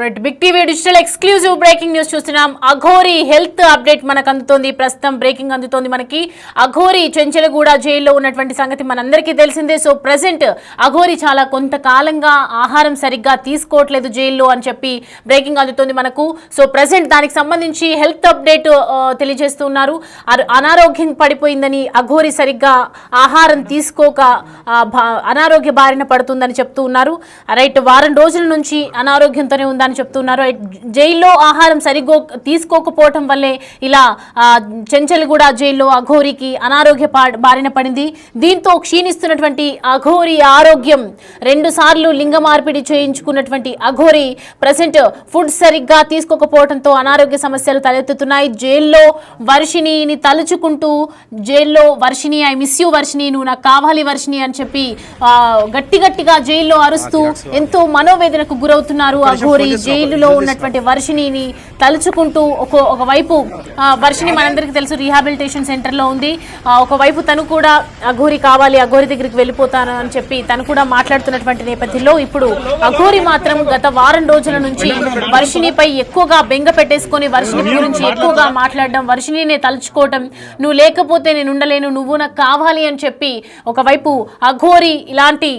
Right big TV digital exclusive breaking news చూస్తున్నాం. Aghori health update మనకు అందుతోంది. ప్రస్తుతం బ్రేకింగ్ అందుతోంది మనకి. అఘోరి చెంచలగూడ జైల్లో ఉన్నటువంటి సంగతి మనందరికీ తెలిసిందే. సో ప్రెసెంట్ అఘోరి చాలా కొంతకాలంగా ఆహారం సరిగ్గా తీసుకోవట్లేదు జైల్లో అని చెప్పి బ్రేకింగ్ అందుతోంది మనకు. సో ప్రెసెంట్ దానికి సంబంధించి హెల్త్ అప్డేట్ తెలియజేస్తున్నారు. అనారోగ్యం పడిపోయిందని, అఘోరి సరిగ్గా ఆహారం తీసుకోక అనారోగ్య బారిన పడుతుందని చెప్తూ ఉన్నారు. రైట్, వారం రోజుల నుంచి అనారోగ్యంతోనే ఉందని చెప్తున్నారు. జైల్లో ఆహారం సరిగ్గా తీసుకోకపోవటం వల్లే ఇలా చెంచల్గూడ జైల్లో అఘోరికి అనారోగ్య బారిన పడింది. దీంతో క్షీణిస్తున్నటువంటి అఘోరి ఆరోగ్యం, 2 సార్లు లింగ మార్పిడి చేయించుకున్నటువంటి అఘోరి ప్రెసెంట్ ఫుడ్ సరిగ్గా తీసుకోకపోవడంతో అనారోగ్య సమస్యలు తలెత్తుతున్నాయి. జైల్లో వర్షిణిని తలుచుకుంటూ జైల్లో Varshini, I miss you Varshini, నువ్వు నాకు కావాలి వర్షిణి అని చెప్పి గట్టిగా జైల్లో అరుస్తూ ఎంతో మనోవేదనకు గురవుతున్నారు అఘోరి. జైలులో ఉన్నటువంటి వర్షిణిని తలుచుకుంటూ ఒకవైపు వర్షిణి మనందరికీ తెలుసు రీహాబిలిటేషన్ సెంటర్లో ఉంది. ఒకవైపు తను కూడా అఘోరి కావాలి, అఘోరి దగ్గరికి వెళ్ళిపోతాను అని చెప్పి తను కూడా మాట్లాడుతున్నటువంటి నేపథ్యంలో ఇప్పుడు అఘోరి మాత్రం గత వారం రోజుల నుంచి వర్షిణిపై ఎక్కువగా బెంగ పెట్టేసుకొని వర్షిణి గురించి ఎక్కువగా మాట్లాడడం, వర్షిణినే తలుచుకోవటం, నువ్వు లేకపోతే నేను ఉండలేను, నువ్వు నాకు కావాలి అని చెప్పి ఒకవైపు అఘోరి ఇలాంటి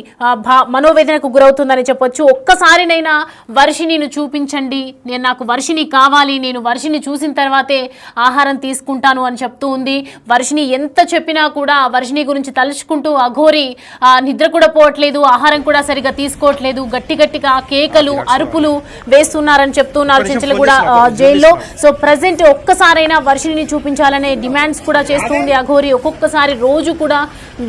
మనోవేదనకు గురవుతుందని చెప్పొచ్చు. ఒక్కసారినైనా వర్షిణిని చూపించండి, నాకు వర్షిణి కావాలి, నేను వర్షిణి చూసిన తర్వాతే ఆహారం తీసుకుంటాను అని చెప్తూ ఉంది. వర్షిణి ఎంత చెప్పినా కూడా వర్షిణి గురించి తలుచుకుంటూ అఘోరి నిద్ర కూడా పోవట్లేదు, ఆహారం కూడా సరిగా తీసుకోవట్లేదు, గట్టిగా కేకలు అరుపులు వేస్తున్నారని చెప్తున్నారు చెంచలగూడ జైల్లో. సో ప్రజెంట్ ఒక్కసారైనా వర్షిణిని చూపించాలనే డిమాండ్స్ కూడా చేస్తుంది అఘోరి. ఒక్కొక్కసారి రోజు కూడా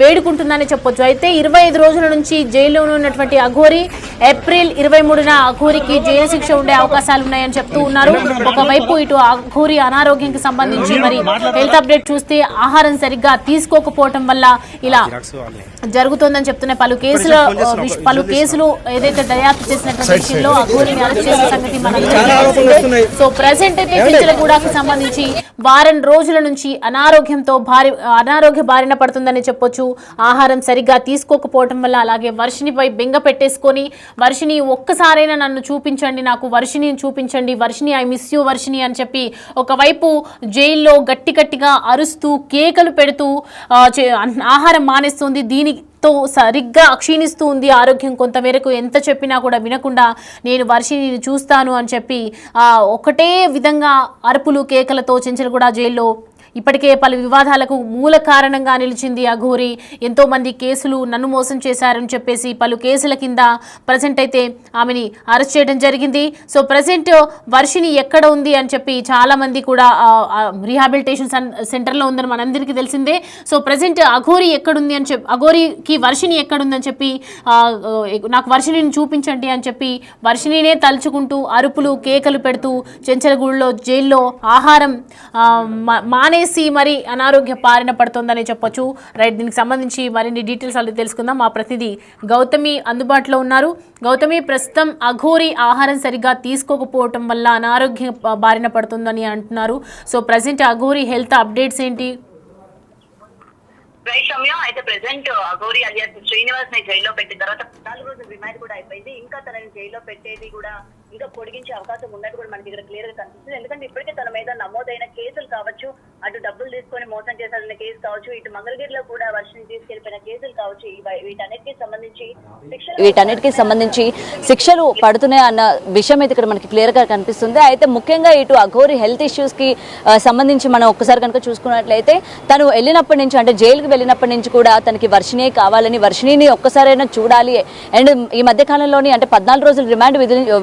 వేడుకుంటుందని చెప్పొచ్చు. అయితే 25 రోజుల నుంచి జైల్లో ఉన్నటువంటి అఘోరి ఏప్రిల్ 23న అఘోరికి జైలు శిక్ష ఉండే అవకాశాలు ఉన్నాయని చెప్తూ ఉన్నారు. ఒకవైపు ఇటు అఘోరి అనారోగ్యానికి సంబంధించి మరి హెల్త్ అప్డేట్ చూస్తే ఆహారం సరిగ్గా తీసుకోకపోవటం వల్ల ఇలా జరుగుతోందని చెప్తున్నాయి. పలు కేసులు ఏదైతే దర్యాప్తు చేసినటువంటి విషయంలో అఘోరిని అరెస్ట్ చేసిన సంగతి మనకి. సో ప్రెసెంట్ అయితే చెంచలగూడకి సంబంధించి వారం రోజుల నుంచి అనారోగ్య బారిన పడుతుందని చెప్పొచ్చు. ఆహారం సరిగ్గా తీసుకోకపోవటం వల్ల, అలాగే వర్షిణిపై బెంగ పెట్టేసుకొని వర్షిణి ఒక్కసారైనా నన్ను చూపించండి, నాకు వర్షిణిని చూపించండి, Varshini I miss you Varshini అని చెప్పి ఒకవైపు జైల్లో గట్టిగా అరుస్తూ కేకలు పెడుతూ ఆహారం మానేస్తుంది. దీనితో సరిగ్గా క్షీణిస్తూ ఉంది ఆరోగ్యం. కొంతమేరకు ఎంత చెప్పినా కూడా వినకుండా నేను వర్షిణిని చూస్తాను అని చెప్పి ఒకటే విధంగా అరుపులు కేకలతో చెంచలగూడ జైల్లో ఇప్పటికే పలు వివాదాలకు మూల కారణంగా నిలిచింది అఘోరి. ఎంతోమంది కేసులు నన్ను మోసం చేశారని చెప్పేసి పలు కేసుల కింద ప్రజెంట్ అయితే ఆమెని అరెస్ట్ చేయడం జరిగింది. సో ప్రజెంట్ వర్షిణి ఎక్కడ ఉంది అని చెప్పి చాలామంది కూడా రీహాబిలిటేషన్ సెంటర్లో ఉందని మనందరికీ తెలిసిందే. సో ప్రజెంట్ అఘోరి ఎక్కడుంది అని చెప్పి, అఘోరికి వర్షిణి ఎక్కడుందని చెప్పి, నాకు వర్షిణిని చూపించండి అని చెప్పి వర్షిణినే తలుచుకుంటూ అరుపులు కేకలు పెడుతూ చెంచలగూడలో జైల్లో ఆహారం మానే మరి అనారోగ్య బారిన పడుతోందని చెప్పొచ్చు. రైట్, దీనికి సంబంధించి మరిన్ని డీటెయిల్స్ అలా తెలుసుకుందాం. మా ప్రతినిధి గౌతమి అందుబాటులో ఉన్నారు. గౌతమి, ప్రస్తుతం అఘోరి ఆహారం సరిగ్గా తీసుకోకపోవటం వల్ల అనారోగ్య బారిన పడుతుందని అంటున్నారు. So present Aghori health updates ఏంటి? రైట్ రమ్య, అయితే ప్రెసెంట్ అఘోరి అలియాస్ శ్రీనివాస్ ని జైల్లో పెట్టిన తర్వాత 14 రోజుల రిమాండ్ కూడా అయిపోయింది. ఇంకా తనని జైల్లో పెట్టేది కూడా ఇంకా పొడిగించే అవకాశం ఉన్నట్టు కూడా మనకి ఇక్కడ క్లియర్ గా కనిపిస్తుంది. ఎందుకంటే ఇప్పటికే తన మీద నమోదైన కేసులు కావచ్చు, అటు డబ్బులు తీసుకొని మోసం చేశారన్న కేసు కావచ్చు, ఇటు మంగళగిరిలో కూడా వర్షిని తీసుకెళ్లిపోయిన కేసులు కావచ్చు, వీటన్నిటికీ సంబంధించి శిక్షలు పడుతున్నాయి అన్న విషయం అయితే ఇక్కడ మనకి క్లియర్ గా కనిపిస్తుంది. అయితే ముఖ్యంగా ఇటు అఘోరి హెల్త్ ఇష్యూస్ కి సంబంధించి మనం ఒక్కసారి కనుక చూసుకున్నట్లయితే తను వెళ్ళినప్పటి నుంచి, అంటే జైలుకి వెళ్ళినప్పటి నుంచి కూడా తనకి వర్షిణి కావాలని, వర్షిణిని ఒక్కసారైనా చూడాలి. అండ్ ఈ మధ్య కాలంలోని అంటే 14 రోజులు రిమాండ్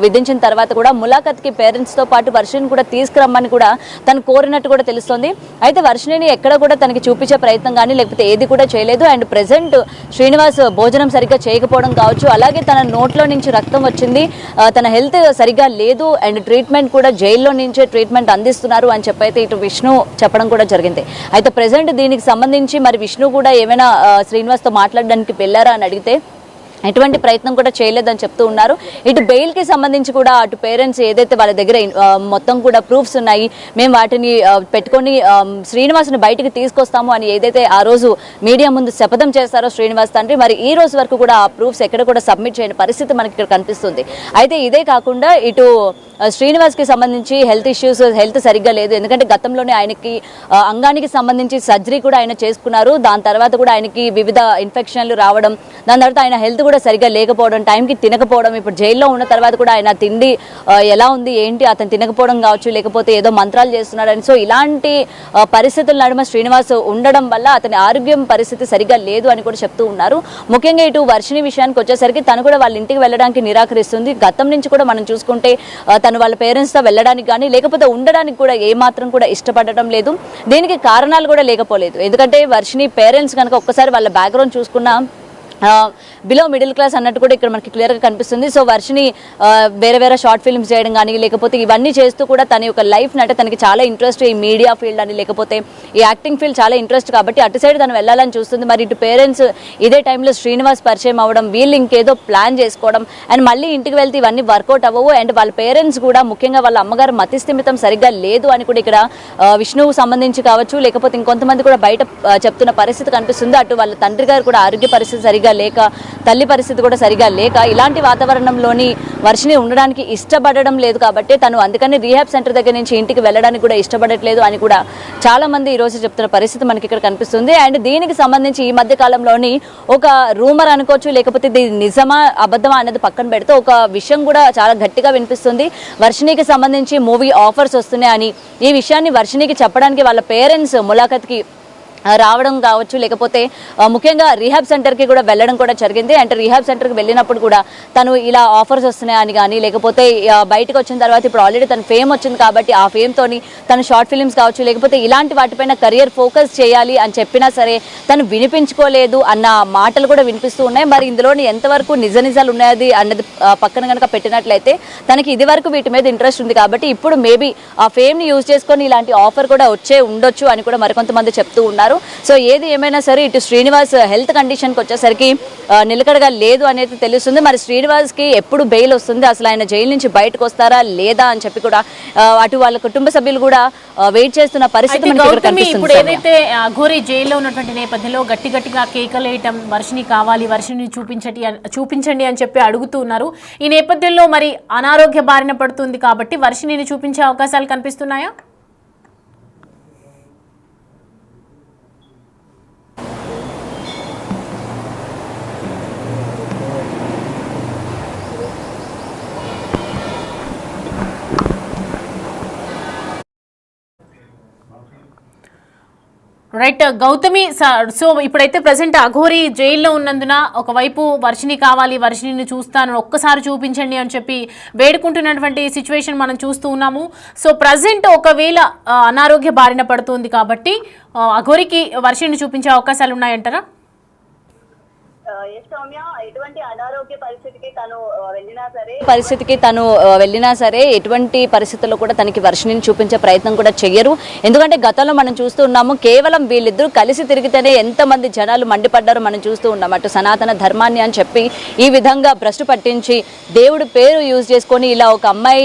విధించిన తర్వాత కూడా ములాఖత్కి పేరెంట్స్ తో పాటు వర్షిణిని కూడా తీసుకురమ్మని కూడా తను కోరినట్టు కూడా తెలుస్తోంది. అయితే వర్షిణిని ఎక్కడ కూడా తనకి చూపించే ప్రయత్నం కానీ లేకపోతే ఏది కూడా చేయలేదు. అండ్ ప్రెసెంట్ శ్రీనివాస్ భోజనం సరిగ్గా చేయకపోవడం కావచ్చు, అలాగే తన నోట్లో నుంచి రక్తం వచ్చింది, తన హెల్త్ సరిగ్గా లేదు, అండ్ ట్రీట్మెంట్ కూడా జైల్లో నుంచే ట్రీట్మెంట్ అందిస్తున్నారు అని చెప్పైతే ఇటు విష్ణు చెప్పడం కూడా జరిగింది. అయితే ప్రెసెంట్ దీనికి సంబంధించి మరి విష్ణు కూడా ఏమైనా శ్రీనివాస్తో మాట్లాడడానికి వెళ్ళారా అని అడిగితే ఎటువంటి ప్రయత్నం కూడా చేయలేదని చెప్తూ ఉన్నారు. ఇటు బెయిల్కి సంబంధించి కూడా అటు పేరెంట్స్ ఏదైతే వాళ్ళ దగ్గర మొత్తం కూడా ప్రూఫ్స్ ఉన్నాయి, మేము వాటిని పెట్టుకొని శ్రీనివాస్ని బయటికి తీసుకొస్తాము అని ఏదైతే ఆ రోజు మీడియా ముందు శపథం చేస్తారో శ్రీనివాస్ తండ్రి, మరి ఈ రోజు వరకు కూడా ఆ ప్రూఫ్స్ ఎక్కడ కూడా సబ్మిట్ చేయని పరిస్థితి మనకి ఇక్కడ కనిపిస్తుంది. అయితే ఇదే కాకుండా ఇటు శ్రీనివాస్కి సంబంధించి హెల్త్ సరిగ్గా లేదు. ఎందుకంటే గతంలోనే ఆయనకి అంగానికి సంబంధించి సర్జరీ కూడా ఆయన చేసుకున్నారు. దాని తర్వాత కూడా ఆయనకి వివిధ ఇన్ఫెక్షన్లు రావడం, దాని తర్వాత ఆయన హెల్త్ కూడా సరిగ్గా లేకపోవడం, టైంకి తినకపోవడం, ఇప్పుడు జైల్లో ఉన్న తర్వాత కూడా ఆయన తిండి ఎలా ఉంది ఏంటి అతను తినకపోవడం కావచ్చు, లేకపోతే ఏదో మంత్రాలు చేస్తున్నాడని. సో ఇలాంటి పరిస్థితుల నడుమ శ్రీనివాస్ ఉండడం వల్ల అతని ఆరోగ్యం పరిస్థితి సరిగ్గా లేదు అని కూడా చెప్తూ ఉన్నారు. ముఖ్యంగా ఇటు వర్షిణి విషయానికి వచ్చేసరికి తను కూడా వాళ్ళ ఇంటికి వెళ్ళడానికి నిరాకరిస్తుంది. గతం నుంచి కూడా మనం చూసుకుంటే తను వాళ్ళ పేరెంట్స్తో వెళ్ళడానికి కానీ లేకపోతే ఉండడానికి కూడా ఏమాత్రం కూడా ఇష్టపడటం లేదు. దీనికి కారణాలు కూడా లేకపోలేదు. ఎందుకంటే వర్షిణి పేరెంట్స్ కనుక ఒక్కసారి వాళ్ళ బ్యాక్గ్రౌండ్ చూసుకున్నా బిలో మిడిల్ క్లాస్ అన్నట్టు కూడా ఇక్కడ మనకి క్లియర్గా కనిపిస్తుంది. సో వర్షిని వేరే షార్ట్ ఫిల్మ్స్ చేయడం కానీ లేకపోతే ఇవన్నీ చేస్తూ కూడా తన యొక్క లైఫ్ అంటే తనకి చాలా ఇంట్రెస్ట్ ఈ మీడియా ఫీల్డ్ అని లేకపోతే ఈ యాక్టింగ్ ఫీల్డ్ చాలా ఇంట్రెస్ట్ కాబట్టి అటు సైడ్ తను వెళ్ళాలని చూస్తుంది. మరి ఇటు పేరెంట్స్ ఇదే టైంలో శ్రీనివాస్ పరిచయం అవ్వడం, వీళ్ళు ఇంకేదో ప్లాన్ చేసుకోవడం అండ్ మళ్ళీ ఇంటికి వెళ్తే ఇవన్నీ వర్కౌట్ అవ్వవు. అండ్ వాళ్ళ పేరెంట్స్ కూడా ముఖ్యంగా వాళ్ళ అమ్మగారు మతిస్థిమితం సరిగ్గా లేదు అని కూడా ఇక్కడ విష్ణువు సంబంధించి కావచ్చు లేకపోతే ఇంకొంతమంది కూడా బయట చెప్తున్న పరిస్థితి కనిపిస్తుంది. అటు వాళ్ళ తండ్రి గారు కూడా ఆరోగ్య పరిస్థితి సరిగ్గా లేక, తల్లి పరిస్థితి కూడా సరిగా లేక ఇలాంటి వాతావరణంలోని వర్షిని ఉండడానికి ఇష్టపడడం లేదు కాబట్టి తను అందుకని రీహాబ్ సెంటర్ దగ్గర నుంచి ఇంటికి వెళ్ళడానికి కూడా ఇష్టపడట్లేదు అని కూడా చాలా మంది ఈ రోజు చెప్తున్న పరిస్థితి మనకి ఇక్కడ కనిపిస్తుంది. అండ్ దీనికి సంబంధించి ఈ మధ్య కాలంలోని ఒక రూమర్ అనుకోవచ్చు లేకపోతే ఇది నిజమా అబద్ధమా అనేది పక్కన పెడితే ఒక విషయం కూడా చాలా గట్టిగా వినిపిస్తుంది. వర్షినికి సంబంధించి మూవీ ఆఫర్స్ వస్తున్నాయని ఈ విషయాన్ని వర్షినికి చెప్పడానికి వాళ్ళ పేరెంట్స్ ములాఖత్కి రావడం కావచ్చు లేకపోతే ముఖ్యంగా రీహాబ్ సెంటర్కి కూడా వెళ్ళడం కూడా జరిగింది. అంటే రీహాబ్ సెంటర్కి వెళ్ళినప్పుడు కూడా తను ఇలా ఆఫర్స్ వస్తున్నాయని కానీ లేకపోతే బయటకు వచ్చిన తర్వాత ఇప్పుడు ఆల్రెడీ తన ఫేమ్ వచ్చింది కాబట్టి ఆ ఫేమ్తోని తను షార్ట్ ఫిలిమ్స్ కావచ్చు లేకపోతే ఇలాంటి వాటిపైన కెరియర్ ఫోకస్ చేయాలి అని చెప్పినా సరే తను వినిపించుకోలేదు అన్న మాటలు కూడా వినిపిస్తూ ఉన్నాయి. మరి ఇందులోని ఎంతవరకు నిజాలు ఉన్నది అన్నది పక్కన కనుక పెట్టినట్లయితే తనకి ఇది వరకు వీటి మీద ఇంట్రెస్ట్ ఉంది కాబట్టి ఇప్పుడు మేబీ ఆ ఫేమ్ని యూజ్ చేసుకొని ఇలాంటి ఆఫర్ కూడా ఉండొచ్చు అని కూడా మరికొంతమంది చెప్తూ ఉన్నారు. సో ఏది ఏమైనా సరే ఇటు శ్రీనివాస్ హెల్త్ కండిషన్కి వచ్చేసరికి నిలకడగా లేదు అనేది తెలుస్తుంది. మరి శ్రీనివాస్కి ఎప్పుడు బెయిల్ వస్తుంది, అసలు ఆయన జైలు నుంచి బయటకు వస్తారా లేదా అని చెప్పి కూడా అటు వాళ్ళ కుటుంబ సభ్యులు కూడా వెయిట్ చేస్తున్న పరిస్థితి ఇప్పుడు ఏదైతే అఘోరి జైల్లో ఉన్నటువంటి నేపథ్యంలో గట్టిగా కేకలేయటం, వర్షిని కావాలి, వర్షిని చూపించండి అని చెప్పి అడుగుతున్నారు. ఈ నేపథ్యంలో మరి అనారోగ్య బారిన పడుతుంది కాబట్టి వర్షిని చూపించే అవకాశాలు కనిపిస్తున్నాయా? రైట్ గౌతమి, సో ఇప్పుడైతే ప్రజెంట్ అఘోరి జైల్లో ఉన్నందున ఒకవైపు వర్షిని కావాలి, వర్షిని చూస్తాను, ఒక్కసారి చూపించండి అని చెప్పి వేడుకుంటున్నటువంటి సిచ్యువేషన్ మనం చూస్తూ ఉన్నాము. సో ప్రజెంట్ ఒకవేళ అనారోగ్య బారిన పడుతుంది కాబట్టి అఘోరికి వర్షిని చూపించే అవకాశాలు ఉన్నాయంటారా? ఎటువంటి అనారోగ్య పరిస్థితికి తను వెళ్ళినా సరే ఎటువంటి పరిస్థితుల్లో కూడా తనకి వర్షిని చూపించే ప్రయత్నం కూడా చెయ్యరు. ఎందుకంటే గతంలో మనం చూస్తూ ఉన్నాము కేవలం వీళ్ళిద్దరూ కలిసి తిరిగితేనే ఎంతమంది జనాలు మండిపడ్డారో మనం చూస్తూ ఉన్నాం. అటు సనాతన ధర్మాన్ని అని చెప్పి ఈ విధంగా భ్రష్టు పట్టించి దేవుడి పేరు యూజ్ చేసుకొని ఇలా ఒక అమ్మాయి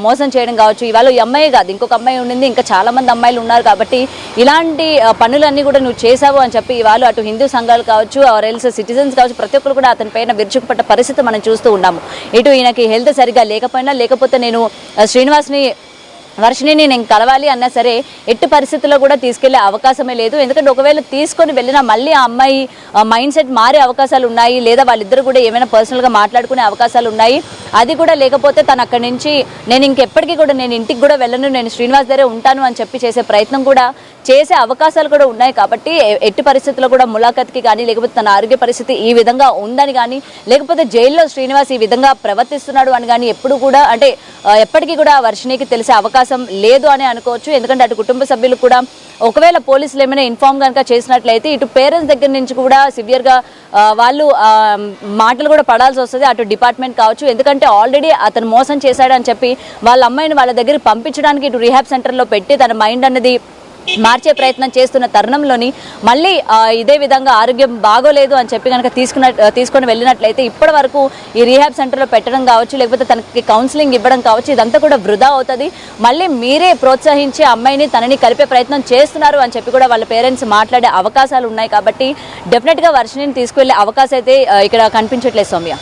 మోసం చేయడం కావచ్చు. ఇవాళ ఈ అమ్మాయి కాదు ఇంకొక అమ్మాయి ఉండింది, ఇంకా చాలా మంది అమ్మాయిలు ఉన్నారు కాబట్టి ఇలాంటి పనులన్నీ కూడా నువ్వు చేసావు అని చెప్పి ఇవాళ అటు హిందూ సంఘాలు కావచ్చు ఆర్ ఎల్స్ సిటిజన్స్ కావచ్చు ప్రతి ఒక్కరు కూడా అతని పైన విరుచుకుపడ్డ పరిస్థితి మనం చూస్తూ ఉన్నాము. ఇటు ఈయనకి హెల్త్ సరిగా లేకపోయినా లేకపోతే నేను వర్షిని నేను కలవాలి అన్నా సరే ఎట్టి పరిస్థితుల్లో కూడా తీసుకెళ్లే అవకాశమే లేదు. ఎందుకంటే ఒకవేళ తీసుకొని వెళ్ళినా మళ్ళీ ఆ అమ్మాయి మైండ్ సెట్ మారే అవకాశాలు ఉన్నాయి, లేదా వాళ్ళిద్దరు కూడా ఏమైనా పర్సనల్గా మాట్లాడుకునే అవకాశాలు ఉన్నాయి. అది కూడా లేకపోతే తను అక్కడి నుంచి నేను ఇంకెప్పటికీ కూడా నేను ఇంటికి కూడా వెళ్ళను, నేను శ్రీనివాస్ దగ్గరే ఉంటాను అని చెప్పి చేసే ప్రయత్నం కూడా చేసే అవకాశాలు కూడా ఉన్నాయి. కాబట్టి ఎట్టి పరిస్థితుల్లో కూడా ములాఖత్కి కానీ లేకపోతే తన ఆరోగ్య పరిస్థితి ఈ విధంగా ఉందని కానీ లేకపోతే జైల్లో శ్రీనివాస్ ఈ విధంగా ప్రవర్తిస్తున్నాడు అని కానీ ఎప్పుడు కూడా అంటే ఎప్పటికీ కూడా వర్షినికి తెలిసే అవకాశం లేదు అని అనుకోవచ్చు. ఎందుకంటే అటు కుటుంబ సభ్యులు కూడా ఒకవేళ పోలీసులు ఏమైనా ఇన్ఫార్మ్ కనుక చేసినట్లయితే ఇటు పేరెంట్స్ దగ్గర నుంచి కూడా సివియర్గా వాళ్ళు మాటలు కూడా పడాల్సి వస్తుంది అటు డిపార్ట్మెంట్ కావచ్చు. ఎందుకంటే ఆల్రెడీ అతను మోసం చేశాడు అని చెప్పి వాళ్ళ అమ్మాయిని వాళ్ళ దగ్గర పంపించడానికి ఇటు రీహాబ్ సెంటర్లో పెట్టి తన మైండ్ అన్నది మార్చే ప్రయత్నం చేస్తున్న తరుణంలోని మళ్ళీ ఇదే విధంగా ఆరోగ్యం బాగోలేదు అని చెప్పి కనుక తీసుకొని వెళ్ళినట్లయితే ఇప్పటి వరకు ఈ రీహాబ్ సెంటర్లో పెట్టడం కావచ్చు, లేకపోతే తనకి కౌన్సిలింగ్ ఇవ్వడం కావచ్చు, ఇదంతా కూడా వృధా అవుతుంది. మళ్ళీ మీరే ప్రోత్సహించి అమ్మాయిని తనని కలిపే ప్రయత్నం చేస్తున్నారు అని చెప్పి కూడా వాళ్ళ పేరెంట్స్ మాట్లాడే అవకాశాలు ఉన్నాయి. కాబట్టి డెఫినెట్గా వర్షిణిని తీసుకువెళ్ళే అవకాశం అయితే ఇక్కడ కనిపించట్లేదు సౌమ్య.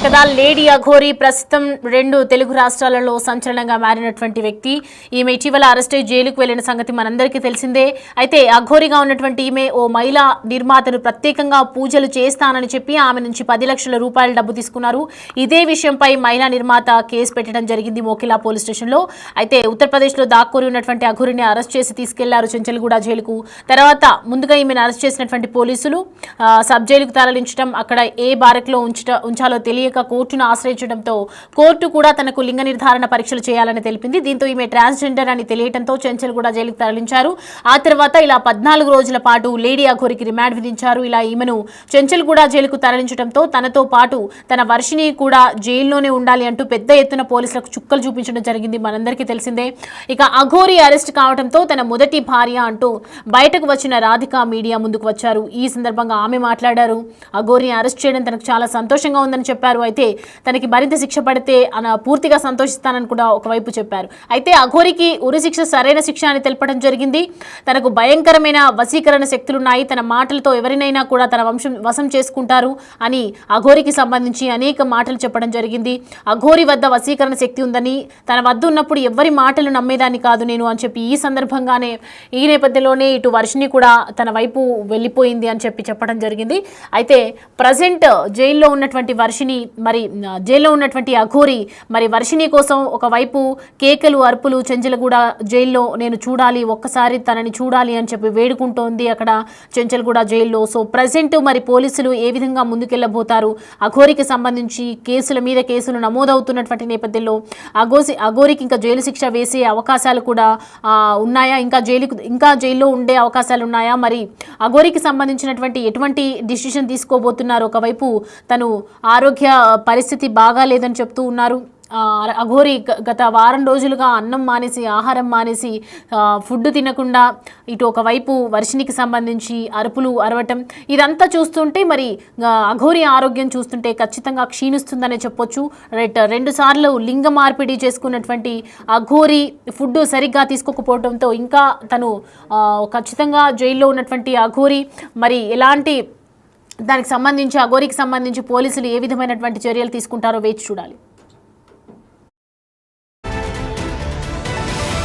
కదా లేడీ అఘోరి ప్రస్తుతం 2 తెలుగు రాష్ట్రాలలో సంచలనంగా మారినటువంటి వ్యక్తి. ఈమె ఇటీవల అరెస్ట్ అయి జైలుకు వెళ్లిన సంగతి మనందరికీ తెలిసిందే. అయితే అఘోరిగా ఉన్నటువంటి ఈమె ఓ మహిళా నిర్మాతను ప్రత్యేకంగా పూజలు చేస్తానని చెప్పి ఆమె నుంచి 10 లక్షల రూపాయల డబ్బు తీసుకున్నారు. ఇదే విషయంపై మహిళా నిర్మాత కేసు పెట్టడం జరిగింది మోకిలా పోలీస్ స్టేషన్లో. అయితే ఉత్తరప్రదేశ్లో దాక్కుని ఉన్నటువంటి అఘోరిని అరెస్ట్ చేసి తీసుకెళ్లారు చెంచల్గూడ జైలుకు. తర్వాత ముందుగా ఈమెను అరెస్ట్ చేసినటువంటి పోలీసులు సబ్ జైలుకు తరలించడం, అక్కడ ఏ బారక్లో ఉంచాలో తెలియక కోర్టును ఆశ్రయించడంతో కోర్టు కూడా తనకు లింగ నిర్ధారణ పరీక్షలు చేయాలని తెలిపింది. దీంతో ఈమె ట్రాన్స్జెండర్ అని తెలియడంతో చెంచల్గూడ జైలుకు తరలించారు. ఆ తర్వాత ఇలా 14 రోజుల పాటు లేడీ అఘోరికి రిమాండ్ విధించారు. ఇలా ఈమెను చెంచల్గూడ జైలుకు తరలించడంతో తనతో పాటు తన వర్షిని కూడా జైల్లోనే ఉండాలి అంటూ పెద్ద ఎత్తున పోలీసులకు చుక్కలు చూపించడం జరిగింది, మనందరికీ తెలిసిందే. ఇక అఘోరి అరెస్ట్ కావడంతో తన మొదటి భార్య అంటూ బయటకు వచ్చిన రాధిక మీడియా ముందుకు వచ్చారు. ఈ సందర్భంగా ఆమె మాట్లాడారు. అఘోరిని అరెస్ట్ చేయడం తనకు చాలా సంతోషంగా ఉందని చెప్పారు. అయితే తనకి మరింత శిక్ష పడితే పూర్తిగా సంతోషిస్తానని కూడా ఒకవైపు చెప్పారు. అయితే అఘోరికి ఉరి శిక్ష సరైన శిక్ష అని తెలపడం జరిగింది. తనకు భయంకరమైన వశీకరణ శక్తులున్నాయి, తన మాటలతో ఎవరినైనా కూడా తన వశం చేసుకుంటారు అని అఘోరికి సంబంధించి అనేక మాటలు చెప్పడం జరిగింది. అఘోరి వద్ద వశీకరణ శక్తి ఉందని, తన వద్ద ఉన్నప్పుడు ఎవరి మాటలు నమ్మేదాన్ని కాదు నేను అని చెప్పి ఈ సందర్భంగానే ఈ నేపథ్యంలోనే ఇటు వర్షిని కూడా తన వైపు వెళ్ళిపోయింది అని చెప్పడం జరిగింది. అయితే ప్రజెంట్ జైల్లో ఉన్నటువంటి వర్షిని మరి జైల్లో ఉన్నటువంటి అఘోరి మరి వర్షిని కోసం ఒకవైపు కేకలు అరుపులు చెంచల్గూడ జైల్లో నేను చూడాలి, ఒక్కసారి తనని చూడాలి అని చెప్పి వేడుకుంటోంది అక్కడ చెంచల్గూడ జైల్లో. సో ప్రజెంట్ మరి పోలీసులు ఏ విధంగా ముందుకెళ్ళబోతారు, అఘోరికి సంబంధించి కేసుల మీద కేసులు నమోదవుతున్నటువంటి నేపథ్యంలో అఘోరికి ఇంకా జైలు శిక్ష వేసే అవకాశాలు కూడా ఉన్నాయా, ఇంకా జైల్లో ఉండే అవకాశాలు ఉన్నాయా, మరి అఘోరికి సంబంధించినటువంటి ఎటువంటి డిసిషన్ తీసుకోబోతున్నారు? ఒకవైపు తను ఆరోగ్య పరిస్థితి బాగా లేదని చెప్తూ ఉన్నారు. అఘోరి గత వారం రోజులుగా అన్నం మానేసి, ఆహారం మానేసి, ఫుడ్ తినకుండా ఇటు ఒకవైపు వర్షినికి సంబంధించి అరుపులు అరవటం, ఇదంతా చూస్తుంటే మరి అఘోరి ఆరోగ్యం చూస్తుంటే ఖచ్చితంగా క్షీణిస్తుందనే చెప్పొచ్చు. 2 సార్లు లింగ మార్పిడి చేసుకున్నటువంటి అఘోరి ఫుడ్ సరిగ్గా తీసుకోకపోవడంతో ఇంకా తను ఖచ్చితంగా జైల్లో ఉన్నటువంటి అఘోరి మరి ఎలాంటి దానికి సంబంధించి అఘోరికి సంబంధించి పోలీసులు ఏ విధమైనటువంటి చర్యలు తీసుకుంటారో వేచి చూడాలి.